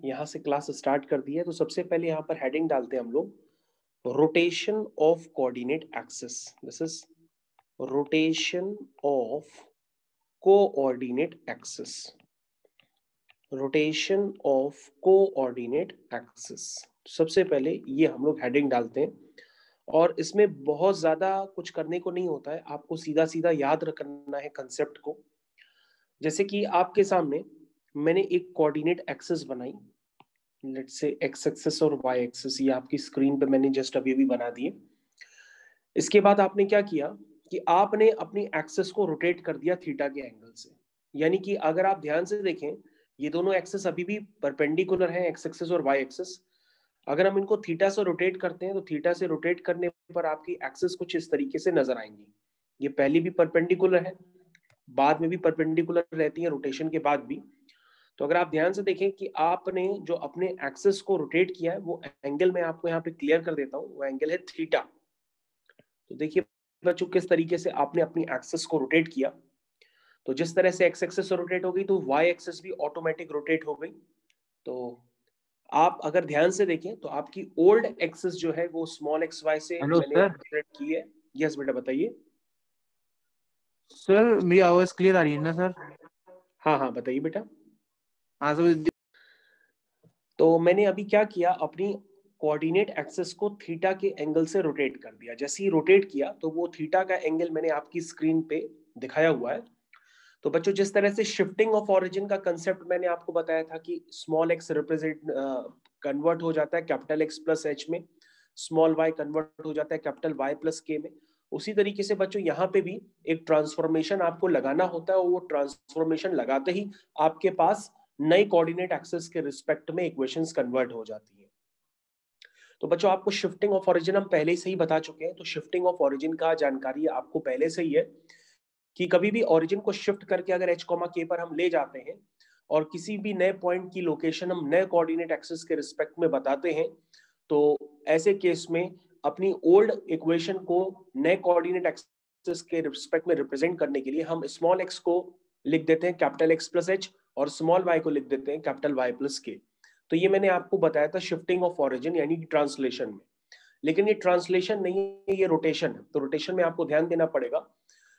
यहाँ से class start कर दी है, तो सबसे पहले यहाँ पर हेडिंग डालते हैं हम लोग, rotation of coordinate axis. This is rotation of coordinate axis, rotation of coordinate axis. सबसे पहले ये हम लोग हेडिंग डालते हैं, और इसमें बहुत ज्यादा कुछ करने को नहीं होता है, आपको सीधा सीधा याद रखना है कंसेप्ट को। जैसे कि आपके सामने मैंने एक कोऑर्डिनेट एक्सिस बनाई, लेट्स से एक्स एक्सिस और वाई एक्सिस, ये आपकी स्क्रीन पे मैंने जस्ट अभी भी बना दिए। इसके बाद आपने क्या किया कि आपने अपनी एक्सिस को रोटेट कर दिया थीटा के एंगल से। यानी कि अगर आप ध्यान से देखें, ये दोनों एक्सिस अभी भी परपेंडिकुलर हैं, एक्स एक्सिस और वाई एक्सिस। अगर हम इनको थीटा से रोटेट करते हैं तो थीटा से रोटेट करने पर आपकी एक्सिस कुछ इस तरीके से नजर आएंगी। ये पहले भी परपेंडिकुलर है, बाद में भी परपेंडिकुलर रहती है, रोटेशन के बाद भी। तो अगर आप ध्यान से देखें कि आपने जो अपने एक्सिस को रोटेट किया है, वो एंगल मैं आपको यहाँ पे क्लियर कर देता हूँ, वो एंगल है थीटा। तो देखिए बच्चों किस तरीके से आपने अपनी एक्सिस को रोटेट किया। तो जिस तरह से एक्स एक्सिस रोटेट हो गई, तो वाई एक्सिस भी ऑटोमेटिक रोटेट हो गई। तो आप अगर ध्यान से देखें तो आपकी ओल्ड एक्सिस जो है वो स्मॉल एक्स वाई से हेलो मैंने सर। रोटेट की है। यस बेटा बताइए। सर मेरी आवाज क्लियर आ रही है ना सर? हाँ हाँ बताइए बेटा। हाँ सर। तो मैंने अभी क्या किया, अपनी कोऑर्डिनेट एक्सिस को थीटा के एंगल से रोटेट कर दिया। जैसे ही रोटेट किया तो वो थीटा का एंगल मैंने आपकी स्क्रीन पे दिखाया हुआ है। तो बच्चों जिस तरह से शिफ्टिंग ऑफ ओरिजिन का कंसेप्ट मैंने आपको बताया था कि स्मॉल एक्स रिप्रेजेंट कन्वर्ट हो जाता है कैपिटल एक्स प्लस एच में, स्मॉल वाई कन्वर्ट हो जाता है कैपिटल वाई प्लस के में, उसी तरीके से बच्चों यहाँ पे भी एक ट्रांसफॉर्मेशन आपको लगाना होता है, और वो ट्रांसफॉर्मेशन लगाते ही आपके पास नई कोऑर्डिनेट एक्सिस के रिस्पेक्ट में इक्वेशंस कन्वर्ट हो जाती है। तो बच्चों आपको शिफ्टिंग ऑफ ओरिजिन हम पहले से ही बता चुके हैं। तो शिफ्टिंग ऑफ ओरिजिन का जानकारी आपको पहले से ही है कि कभी भी ओरिजिन को शिफ्ट करके अगर h, k पर हम ले जाते हैं और किसी भी नए पॉइंट की लोकेशन हम नए कोऑर्डिनेट एक्सिस के रिस्पेक्ट में बताते हैं, तो ऐसे केस में अपनी ओल्ड इक्वेशन को नए कोऑर्डिनेट एक्सिस के रिस्पेक्ट में रिप्रेजेंट करने के लिए हम स्मॉल एक्स को लिख देते हैं कैपिटल एक्स प्लस एच, और स्मॉल वाई को लिख देते हैं कैपिटल वाई प्लस के। तो ये मैंने आपको बताया था शिफ्टिंग ऑफ ओरिजिन यानी कि ट्रांसलेशन में। लेकिन ये ट्रांसलेशन नहीं है, ये रोटेशन है। तो रोटेशन में आपको ध्यान देना पड़ेगा।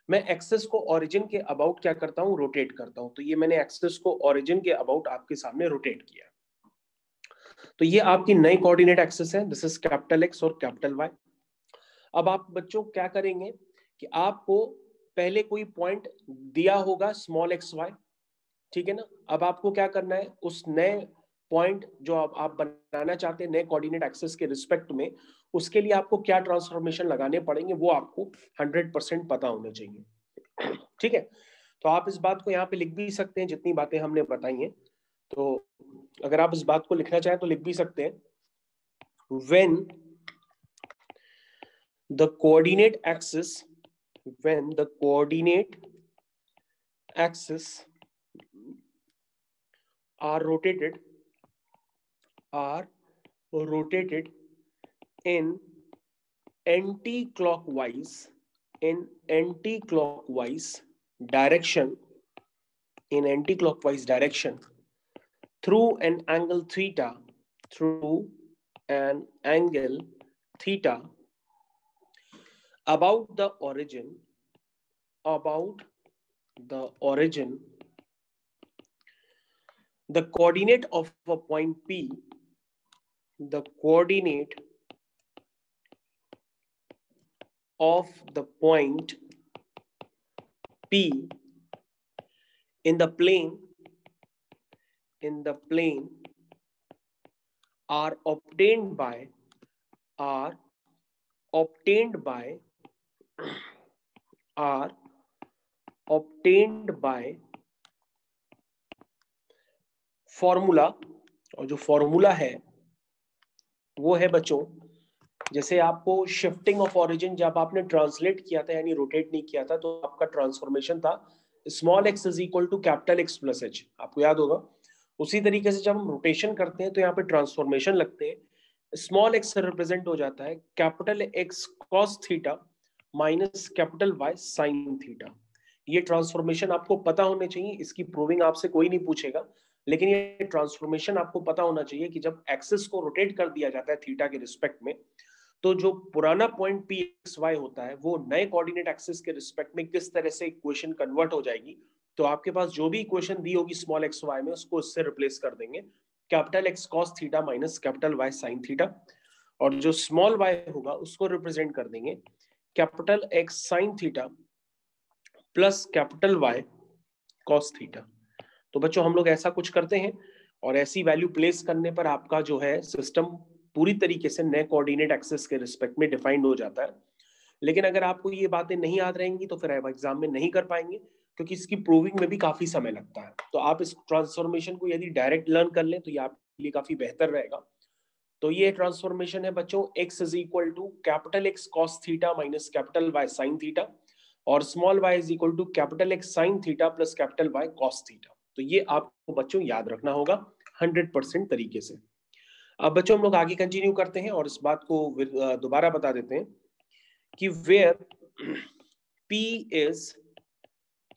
मैं एक्सेस को ओरिजिन के अबाउट क्या करता हूं, रोटेट करता हूं। तो ये मैंने एक्सेस को ओरिजिन के अबाउट आपके सामने रोटेट किया। तो ये आपकी नई कोऑर्डिनेट एक्सेस है, दिस इज कैपिटल एक्स और कैपिटल वाई। अब आप बच्चों क्या करेंगे कि आपको पहले कोई पॉइंट दिया होगा स्मॉल एक्स वाई, ठीक है ना। अब आपको क्या करना है, उस नए पॉइंट जो आप बनाना चाहते हैं नए कोऑर्डिनेट एक्सिस के रिस्पेक्ट में, उसके लिए आपको क्या ट्रांसफॉर्मेशन लगाने पड़ेंगे वो आपको 100% पता होने चाहिए, ठीक है। तो आप इस बात को यहाँ पे लिख भी सकते हैं, जितनी बातें हमने बताई हैं। तो अगर आप इस बात को लिखना चाहें तो लिख भी सकते हैं, when the coordinate axis when the coordinate axis are rotated in anti-clockwise direction through an angle theta about the origin, the coordinate of a point P, the coordinate of the point P in the plane are obtained by formula. और जो formula है वो है बच्चों, जैसे आपको shifting of origin जब आपने ट्रांसलेट किया था यानी रोटेट नहीं किया था, तो आपका ट्रांसफॉर्मेशन था small X is equal to capital X plus H, आपको याद होगा। उसी तरीके से जब हम रोटेशन करते हैं तो यहाँ पे ट्रांसफॉर्मेशन लगते हैं, स्मॉल एक्स रिप्रेजेंट हो जाता है capital X cos theta minus capital Y sine theta. ये ट्रांसफॉर्मेशन आपको पता होने चाहिए, इसकी प्रूविंग आपसे कोई नहीं पूछेगा। लेकिन ये ट्रांसफॉर्मेशन आपको पता होना चाहिए कि जब एक्सिस को रोटेट कर दिया जाता है थीटा के रिस्पेक्ट में, तो जो पुराना पॉइंट पी एक्स वाई होता है वो नए कोऑर्डिनेट एक्सिस के रिस्पेक्ट में किस तरह से इक्वेशन कन्वर्ट हो जाएगी। तो आपके पास जो भी इक्वेशन दी होगी स्मॉल एक्स वाई में, उसको इससे रिप्लेस कर देंगे, capital X cos theta minus capital Y sine theta, और जो स्मॉल वाई होगा उसको रिप्रेजेंट कर देंगे capital X sine theta plus capital Y cos theta. तो बच्चों हम लोग ऐसा कुछ करते हैं और ऐसी वैल्यू प्लेस करने पर आपका जो है सिस्टम पूरी तरीके से नए कोऑर्डिनेट एक्सिस के रिस्पेक्ट में डिफाइंड हो जाता है। लेकिन अगर आपको ये बातें नहीं याद रहेंगी तो फिर आप एग्जाम में नहीं कर पाएंगे, क्योंकि इसकी प्रूविंग में भी काफी समय लगता है। तो आप इस ट्रांसफॉर्मेशन को यदि डायरेक्ट लर्न कर लें तो ये आपके लिए काफी बेहतर रहेगा। तो ये ट्रांसफॉर्मेशन है बच्चों, x is equal to capital X cos theta minus capital Y sine theta, और small y is equal to capital X sine theta plus capital Y cos theta. तो ये आपको बच्चों याद रखना होगा 100% तरीके से। अब बच्चों हम लोग आगे कंटिन्यू करते हैं और इस बात को दोबारा बता देते हैं कि where p is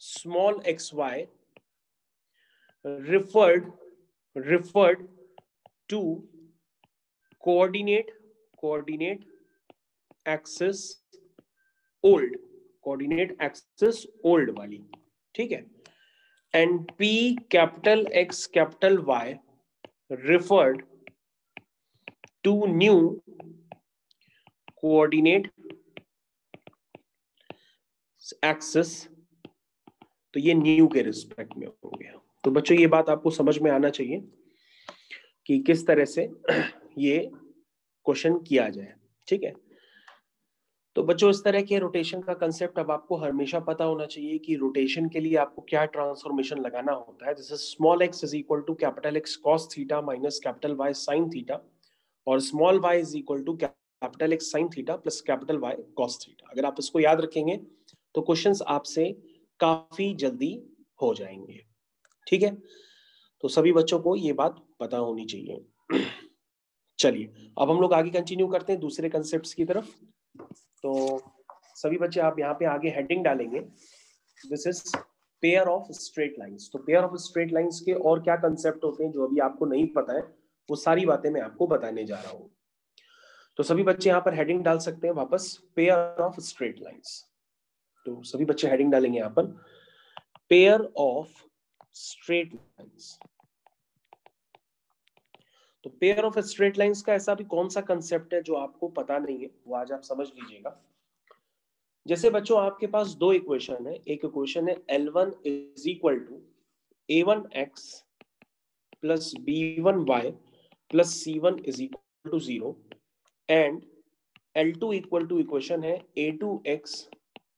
small X Y referred to coordinate axis old वाली, ठीक है, and p capital x capital y referred to new coordinate axis, तो ये न्यू के रिस्पेक्ट में हो गया। तो बच्चों ये बात आपको समझ में आना चाहिए कि किस तरह से ये क्वेश्चन किया जाए, ठीक है। तो बच्चों इस तरह के रोटेशन का कंसेप्ट अब आपको हमेशा पता होना चाहिए कि रोटेशन के लिए आपको क्या ट्रांसफॉर्मेशन लगाना होता है। जैसे small x is equal to capital X cos theta minus capital Y sine theta, और small y is equal to capital X sine theta plus capital Y cos theta. अगर आप इसको याद रखेंगे तो क्वेश्चंस आपसे काफी जल्दी हो जाएंगे, ठीक है। तो सभी बच्चों को ये बात पता होनी चाहिए। चलिए अब हम लोग आगे कंटिन्यू करते हैं दूसरे कंसेप्ट्स की तरफ। तो सभी बच्चे आप यहाँ पे आगे हेडिंग डालेंगे, this is pair of straight lines. तो पेयर ऑफ स्ट्रेट लाइंस के और क्या कंसेप्ट होते हैं जो अभी आपको नहीं पता है, वो सारी बातें मैं आपको बताने जा रहा हूँ। तो सभी बच्चे यहाँ पर हेडिंग डाल सकते हैं वापस, पेयर ऑफ स्ट्रेट लाइंस। तो सभी बच्चे हेडिंग डालेंगे यहाँ पर, पेयर ऑफ स्ट्रेट लाइंस। तो पेयर ऑफ स्ट्रेट लाइंस का ऐसा भी कौन सा कंसेप्ट है जो आपको पता नहीं है, वो आज आप समझ लीजिएगा। जैसे बच्चों आपके पास दो इक्वेशन है, एक इक्वेशन है L1 is equal to A1x plus B1y plus C1 is equal to 0, and L2 equal to equation है A2x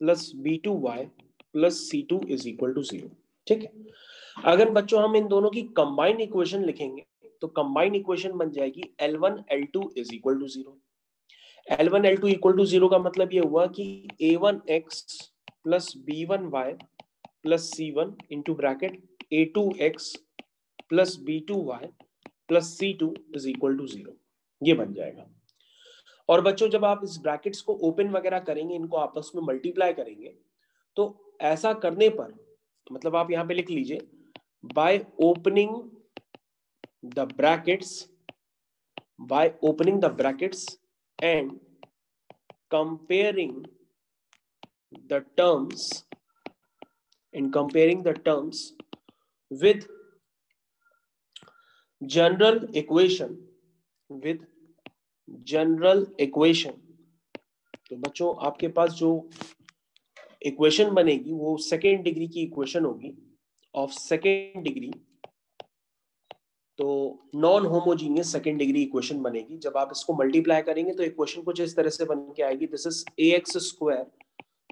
plus B2y plus C2 is equal to 0, ठीक है। अगर बच्चों हम इन दोनों की कंबाइंड इक्वेशन लिखेंगे तो कंबाइंड इक्वेशन बन जाएगी L1 L2 is equal to 0। L1 L2 equal to 0 का मतलब ये हुआ कि A1x plus B1y plus C1 into bracket A2x plus B2y plus C2 is equal to 0, ये बन जाएगा। और बच्चों जब आप इस ब्रैकेट्स को ओपन वगैरह करेंगे, इनको आपस में मल्टीप्लाई करेंगे, तो ऐसा करने पर मतलब आप यहाँ पे लिख लीजिए, by opening the brackets and comparing the terms with general equation तो बच्चों आपके पास जो इक्वेशन बनेगी वो सेकेंड डिग्री की इक्वेशन होगी ऑफ सेकेंड डिग्री, तो non homogeneous second degree equation बनेगी। जब आप इसको मल्टीप्लाई करेंगे तो इक्वेशन कुछ इस तरह से बन के आएगी, this is ax square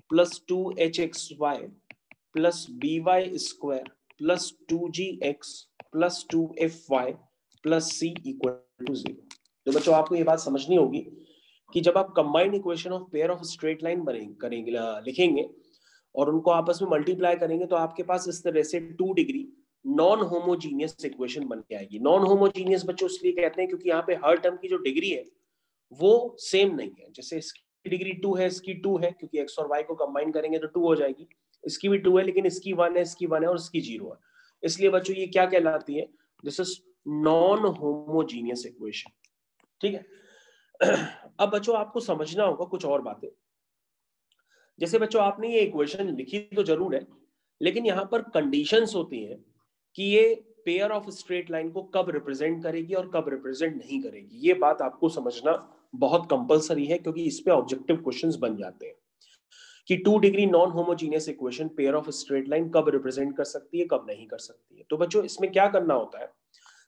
plus 2hxy plus by square plus 2gx plus 2fy plus c equal to 0। तो बच्चों आपको ये बात समझनी होगी कि जब आप combined equation of pair of straight line करेंगे लिखेंगे और उनको आपस में मल्टीप्लाई करेंगे तो आपके पास इस तरह से 2 डिग्री नॉन होमोजीनियस इक्वेशन बन के आएगी। नॉन होमोजीनियस बच्चों इसलिए कहते हैं क्योंकि यहाँ पे हर टर्म की जो डिग्री है वो सेम नहीं है। जैसे इसकी डिग्री 2 है, इसकी 2 है, क्योंकि x और y को कंबाइन करेंगे तो 2 हो जाएगी। इसकी भी 2 है, लेकिन इसकी 1 है, इसकी 1 है और इसकी 0 है। इसलिए बच्चों ये क्या कहलाती है, this is non homogeneous equation. ठीक है। अब बच्चों आपको समझना होगा कुछ और बातें। जैसे बच्चों आपने ये इक्वेशन लिखी तो जरूर है, लेकिन यहां पर कंडीशंस होती हैं कि ये पेयर ऑफ स्ट्रेट लाइन को कब रिप्रेजेंट करेगी और कब रिप्रेजेंट नहीं करेगी। ये बात आपको समझना बहुत कंपलसरी है, क्योंकि इस पे ऑब्जेक्टिव क्वेश्चंस बन जाते हैं कि 2 degree non homogeneous equation pair of straight line कब रिप्रेजेंट कर सकती है, कब नहीं कर सकती है। तो बच्चों इसमें क्या करना होता है,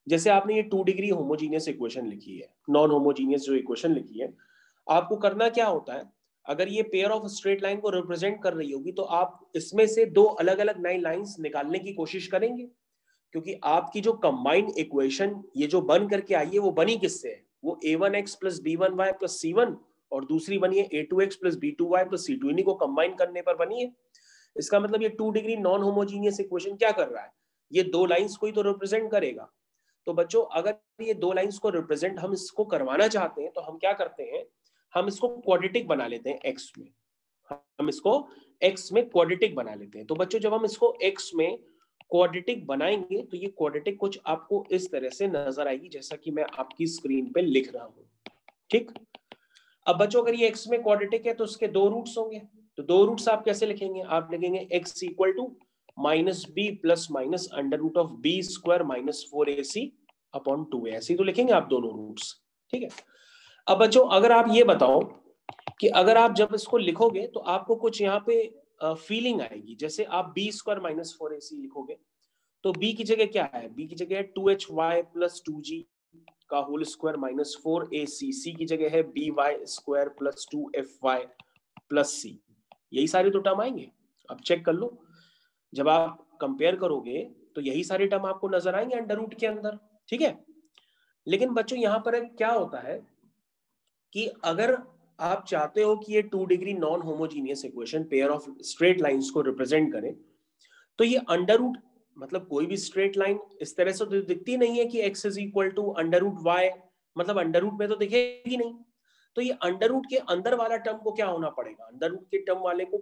जैसे आपने ये 2 डिग्री होमोजीनियस इक्वेशन लिखी है, नॉन होमोजीनियस जो इक्वेशन लिखी है, आपको करना क्या होता है, अगर ये पेयर ऑफ स्ट्रेट लाइन को रिप्रेजेंट कर रही होगी तो आप इसमें से दो अलग अलग नई लाइंस निकालने की कोशिश करेंगे, क्योंकि आपकी जो कंबाइंड इक्वेशन ये जो बन करके आई है वो बनी किससे है, वो a1x plus b1y plus c1 और दूसरी बनी है a2x plus b2y plus c2, इन्हीं को कंबाइन करने पर बनी है। इसका मतलब ये 2 डिग्री नॉन होमोजीनियस इक्वेशन क्या कर रहा है, ये दो लाइंस को ही तो रिप्रेजेंट करेगा। तो बच्चों अगर ये दो लाइंस को रिप्रेजेंट हम इसको करवाना चाहते हैं तो हम क्या करते हैं, हम इसको क्वाड्रेटिक बना लेते हैं x में, हम इसको x में क्वाड्रेटिक बना लेते हैं। तो बच्चों जब हम इसको x में क्वाड्रेटिक बनाएंगे तो ये क्वाड्रेटिक कुछ आपको इस तरह से नजर आएगी, जैसा कि मैं आपकी स्क्रीन पे लिख रहा हूं। ठीक, अब बच्चों अगर ये x में क्वाड्रेटिक है तो उसके दो रूट्स होंगे, तो दो रूट्स आप कैसे लिखेंगे, आप लिखेंगे x equal to minus B plus minus under root of B square minus 4ac upon 2a, ऐसे ही तो लिखेंगे आप दोनों रूट्स। ठीक है। अब बच्चों अगर आप ये बताओ कि अगर आप जब इसको लिखोगे तो आपको कुछ यहाँ पे फीलिंग आएगी, जैसे आप बी स्क्वायर माइनस 4ac लिखोगे तो b की जगह क्या है, b की जगह है 2hy प्लस 2g का whole square minus 4ac, c की जगह है by square plus 2fy plus c, यही सारे तो टर्म आएंगे। अब चेक कर लो, जब आप कंपेयर करोगे तो यही सारे टर्म आपको नजर आएंगे अंडर रूट के अंदर। ठीक है, लेकिन बच्चों यहां पर क्या होता है कि अगर आप चाहते हो कि ये 2 degree non homogeneous equation pair of straight lines को रिप्रेजेंट करें, तो ये अंडर रूट मतलब कोई भी स्ट्रेट लाइन इस तरह से तो दिखती नहीं है कि x is equal to under root Y, मतलब अंडर रूट में तो दिखेगी नहीं। तो ये अंडर रूट के अंदर वाला टर्म को क्या होना पड़ेगा, अंडर रूट के टर्म वाले को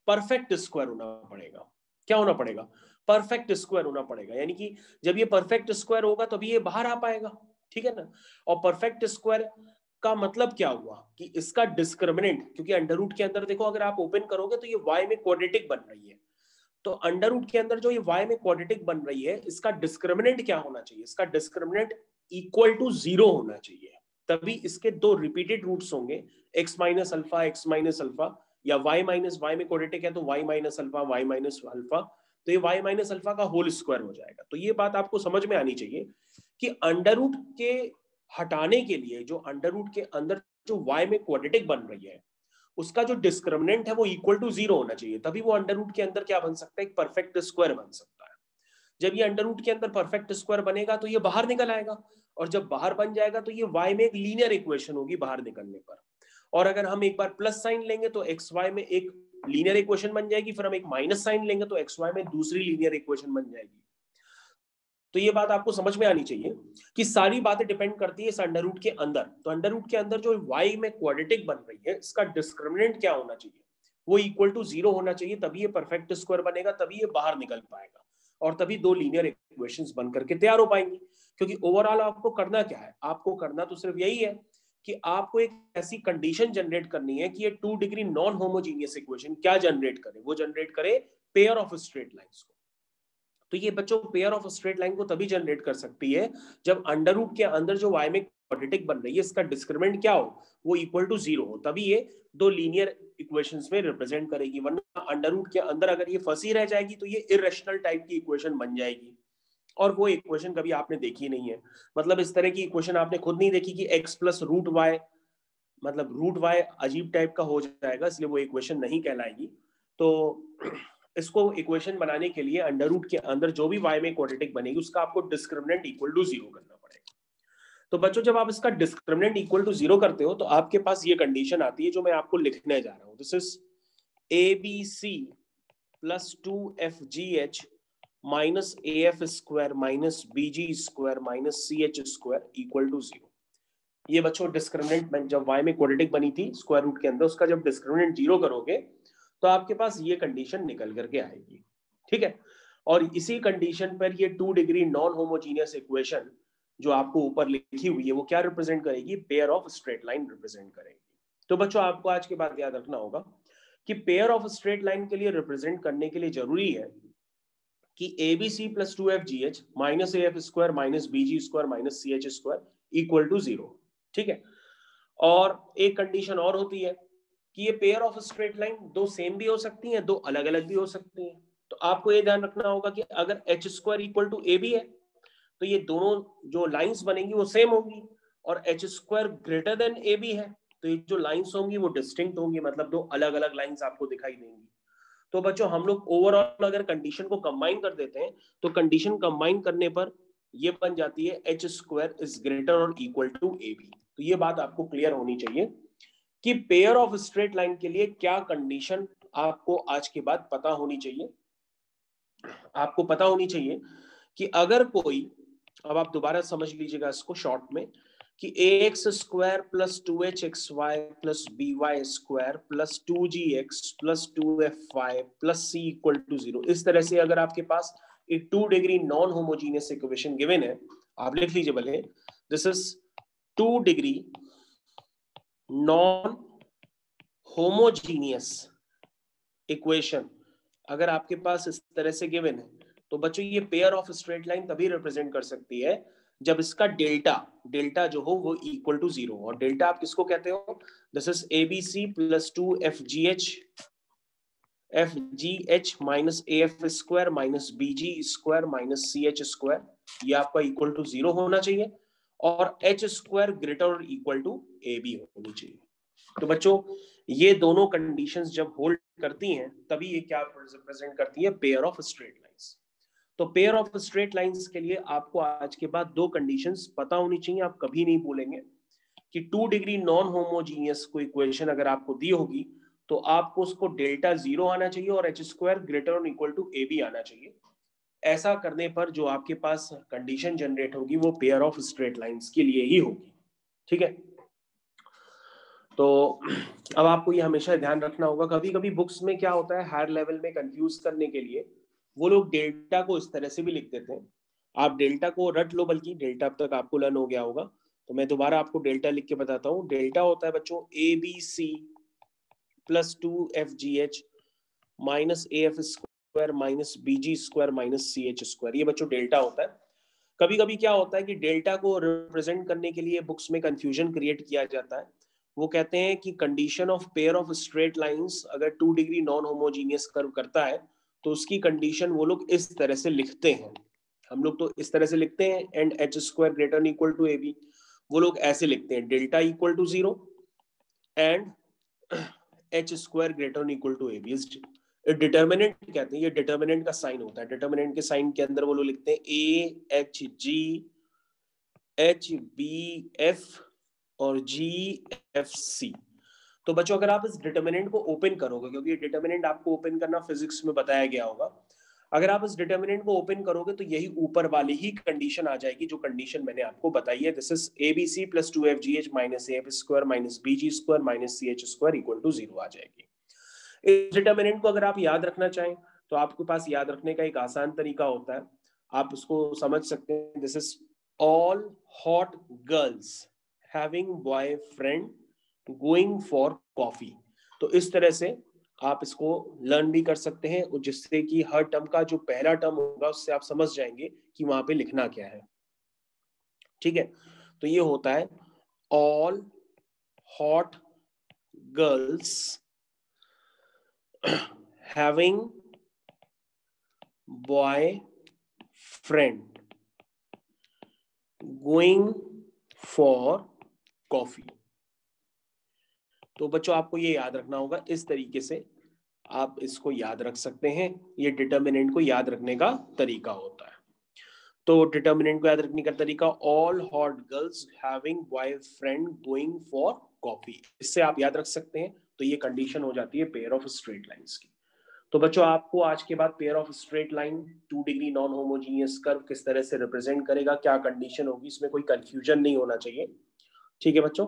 परफेक्ट स्क्वायर होना पड़ेगा। क्या होना पड़ेगा, परफेक्ट स्क्वायर होना पड़ेगा, यानी कि जब ये परफेक्ट स्क्वायर होगा तभी ये बाहर आ पाएगा। ठीक है ना, और परफेक्ट स्क्वायर का मतलब क्या हुआ कि इसका डिस्क्रिमिनेंट, क्योंकि अंडर रूट के अंदर देखो अगर आप ओपन करोगे तो ये y में क्वाड्रेटिक बन रही है, तो अंडर रूट के अंदर जो ये y में क्वाड्रेटिक बन रही है इसका डिस्क्रिमिनेंट क्या होना चाहिए, इसका डिस्क्रिमिनेंट इक्वल टू 0 होना चाहिए, तभी इसके दो रिपीटेड रूट्स होंगे x minus alpha x minus alpha, या y माइनस y में क्वाड्रेटिक है तो y minus alpha y minus alpha, तो ये y माइनस अल्फा का होल स्क्वायर हो जाएगा। तो ये बात आपको समझ में आनी चाहिए कि अंडर रूट के हटाने के लिए जो अंडर रूट के अंदर जो y में क्वाड्रेटिक बन रही है उसका जो डिस्क्रिमिनेंट है वो इक्वल टू 0 होना चाहिए, तभी वो अंडर रूट के अंदर क्या बन सकता है, एक परफेक्ट स्क्वायर बन सकता है। जब ये अंडर रूट के अंदर परफेक्ट स्क्वायर बनेगा तो ये बाहर निकल आएगा, और जब बाहर बन जाएगा तो ये y में एक लीनियर इक्वेशन होगी बाहर निकलने पर। और अगर हम एक बार प्लस साइन लेंगे तो एक्स वाई में एक लीनियर इक्वेशन बन जाएगी, फिर हम एक माइनस साइन लेंगे तो एक्स वाई में दूसरी लीनियर इक्वेशन बन जाएगी। तो ये बात आपको समझ में आनी चाहिए कि सारी बातें डिपेंड करती है इस अंडर रूट के अंदर। तो अंडर रूट के अंदर जो y में क्वाड्रेटिक बन रही है इसका डिस्क्रिमिनेंट क्या होना चाहिए, वो इक्वल टू 0 होना चाहिए, तभी ये परफेक्ट स्क्वायर बनेगा, तभी ये बाहर निकल पाएगा, और तभी दो लीनियर इक्वेशंस बन करके तैयार हो पाएंगी। क्योंकि ओवरऑल आपको करना क्या है, आपको करना तो सिर्फ यही है कि आपको एक ऐसी कंडीशन जनरेट करनी है कि ये 2 डिग्री नॉन होमोजीनियस इक्वेशन क्या जनरेट करे, वो जनरेट करे पेयर ऑफ स्ट्रेट लाइंस को। तो ये बच्चों पेयर ऑफ स्ट्रेट लाइन को तभी जनरेट कर सकती है जब अंडर रूट के अंदर जो y में क्वाड्रेटिक बन रही है इसका डिस्क्रिमिनेंट क्या हो, वो इक्वल टू 0 हो, तभी ये दो लीनियर इक्वेशंस में रिप्रेजेंट करेगी। वरना अंडर रूट के अंदर अगर ये फंसी रह जाएगी तो ये इरेशनल टाइप की इक्वेशन बन जाएगी, और वो इक्वेशन कभी आपने देखी नहीं है। मतलब इस तरह की इक्वेशन आपने खुद नहीं देखी कि x प्लस रूट वाई, मतलब रूट वाई अजीब टाइप का हो जाएगा, इसलिए वो इक्वेशन नहीं कहलाएगी। तो इसको इक्वेशन बनाने के लिए अंडर रूट के अंदर जो भी y में क्वाड्रेटिक बनेगी उसका आपको डिस्क्रिमिनेंट इक्वल टू 0 करना पड़ेगा। तो बच्चों जब आप इसका डिस्क्रिमिनेंट इक्वल टू 0 करते हो तो आपके पास ये कंडीशन आती है जो मैं आपको लिखने जा रहा हूं। This is ABC plus 2FGH minus AF square minus BG square minus CH square equal to 0। ये बच्चों डिस्क्रिमिनेंट जब y में क्वाड्रेटिक बनी थी स्क्वायर रूट के अंदर, उसका जब डिस्क्रिमिनेंट 0 करोगे तो आपके पास ये कंडीशन निकल करके आएगी। ठीक है, और इसी कंडीशन पर ये 2 डिग्री नॉन होमोजीनियस इक्वेशन जो आपको ऊपर लिखी हुई है वो क्या रिप्रेजेंट करेगी, pair of straight line represent करेगी। तो बच्चों आपको आज के बाद याद रखना होगा कि पेयर ऑफ स्ट्रेट लाइन के लिए रिप्रेजेंट करने के लिए जरूरी है कि ABC plus 2FGH minus AF square minus BG square minus CH square equal to 0। ठीक है, और एक कंडीशन और होती है कि ये पेयर ऑफ स्ट्रेट लाइन दो सेम भी हो सकती हैं, दो अलग अलग भी हो सकती हैं। तो आपको ये ध्यान रखना होगा कि अगर H square equal to AB है तो ये दोनों जो लाइंस बनेंगी वो सेम होंगी, और H square greater than AB है तो ये जो लाइंस होंगी वो डिस्टिंक्ट होंगी, मतलब दो अलग अलग लाइंस आपको दिखाई देंगी। तो बच्चों हम लोग ओवरऑल अगर कंडीशन को कंबाइन कर देते हैं तो कंडीशन कंबाइन करने पर ये बन जाती है H स्क्वायर इज ग्रेटर और इक्वल टू AB। तो ये बात आपको क्लियर होनी चाहिए कि पेयर ऑफ स्ट्रेट लाइन के लिए क्या कंडीशन आपको आज के बाद पता होनी चाहिए। आपको पता होनी चाहिए कि अगर कोई, अब आप दोबारा समझ लीजिएगा इसको शॉर्ट में, कि ax square plus 2hxy plus by square plus 2gx plus 2fy plus c equal to 0, इस तरह से अगर आपके पास एक 2 degree non homogeneous equation given है, आप लिख लीजिए भले, this is 2 degree non homogeneous equation अगर आपके पास इस तरह से गिवन है, तो बच्चों ये पेयर ऑफ स्ट्रेट लाइन तभी रिप्रेजेंट कर सकती है जब इसका डेल्टा जो हो वो इक्वल टू 0। और डेल्टा आप किसको कहते हो, this is ABC plus 2FGH minus AF square minus BG square minus CH square, ये आपका इक्वल टू 0 होना चाहिए, और H स्क्वायर ग्रेटर और इक्वल टू AB होनी चाहिए। तो बच्चों ये दोनों कंडीशंस जब होल्ड करती हैं तभी ये क्या रिप्रेजेंट करती है, पेयर ऑफ स्ट्रेट लाइंस। तो पेयर ऑफ स्ट्रेट लाइंस के लिए आपको आज के बाद दो कंडीशंस पता होनी चाहिए, आप कभी नहीं भूलेंगे कि 2 डिग्री नॉन होमोजीनियस कोई इक्वेशन अगर आपको दी होगी तो आपको उसको डेल्टा 0 आना चाहिए और H स्क्वायर ग्रेटर और इक्वल टू AB आना चाहिए। ऐसा करने पर जो आपके पास कंडीशन जनरेट होगी वो पेयर ऑफ स्ट्रेट लाइंस के लिए ही होगी। ठीक है, तो अब आपको ये हमेशा ध्यान रखना होगा, कभी कभी बुक्स में क्या होता है, हायर लेवल में कंफ्यूज करने के लिए वो लोग डेल्टा को इस तरह से भी लिख देते हैं। आप डेल्टा को रट लो, बल्कि डेल्टा अब तक आपको लर्न हो गया होगा, तो मैं दोबारा आपको डेल्टा लिख के बताता हूँ। डेल्टा होता है बच्चों ABC plus 2FGH minus AF square minus BG square minus CH square, ये बच्चों डेल्टा होता है। कभी कभी क्या होता है कि डेल्टा को रिप्रेजेंट करने के लिए बुक्स में कंफ्यूजन क्रिएट किया जाता है। वो कहते हैं कि condition of pair of straight lines अगर 2 डिग्री नॉन होमोजीनियस कर्व करता है तो उसकी कंडीशन वो लोग इस तरह से लिखते हैं। हम लोग तो इस तरह से लिखते हैं and H square greater equal to AB, वो लोग ऐसे लिखते हैं delta equal to 0 and H square greater equal to AB। Determinant कहते हैं, ये डिटर्मिनेंट का साइन होता है। डिटर्मिनेंट के साइन के अंदर वो लोग लिखते हैं AHGHBF और GFC। तो बच्चों अगर आप इस डिटर्मिनेंट को ओपन करोगे, क्योंकि ये डिटर्मिनेंट आपको ओपन करना फिजिक्स में बताया गया होगा, अगर आप इस डिटर्मिनेंट को ओपन करोगे तो यही ऊपर वाली ही कंडीशन आ जाएगी जो कंडीशन मैंने आपको बताई है। This is ABC plus 2FGH minus AF square minus BG square minus CH square equal to 0 आ जाएगी। इस डिटर्मिनेंट को अगर आप याद रखना चाहें तो आपके पास याद रखने का एक आसान तरीका होता है, आप उसको समझ सकते हैं। This is all hot girls having boyfriend going for coffee. तो इस तरह से आप इसको लर्न भी कर सकते हैं, जिससे कि हर टर्म का जो पहला टर्म होगा उससे आप समझ जाएंगे कि वहां पे लिखना क्या है। ठीक है, तो ये होता है all hot girls having boyfriend going for coffee। तो बच्चों आपको ये याद रखना होगा, इस तरीके से आप इसको याद रख सकते हैं। ये डिटर्मिनेंट को याद रखने का तरीका होता है। तो डिटर्मिनेंट को याद रखने का तरीका, all hot girls having boyfriend going for coffee, इससे आप याद रख सकते हैं। तो ये कंडीशन हो जाती है पेयर ऑफ स्ट्रेट लाइंस की। तो बच्चों आपको आज के बाद pair of straight line 2 degree non homogeneous curve किस तरह से रिप्रेजेंट करेगा, क्या कंडीशन होगी, इसमें कोई कंफ्यूजन नहीं होना चाहिए। ठीक है बच्चों।